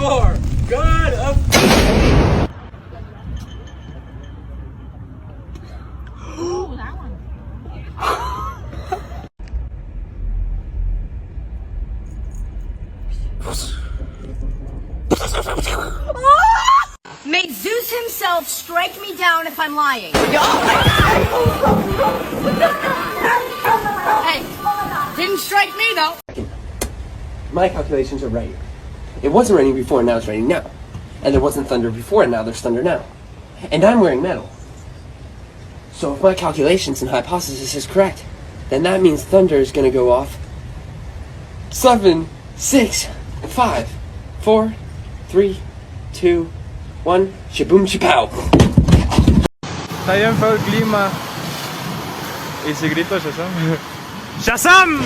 more. God of... Ooh, that one. May Zeus himself strike me down if I'm lying. Hey, didn't strike me though. My calculations are right. It wasn't raining before and now it's raining now. And there wasn't thunder before and now there's thunder now. And I'm wearing metal. So if my calculations and hypothesis is correct, then that means thunder is going to go off 7, 6, 5, 4, 3, 2, 1, shaboom shapow. Está bien feo el clima. Y si grito Shazam. ¡Shazam!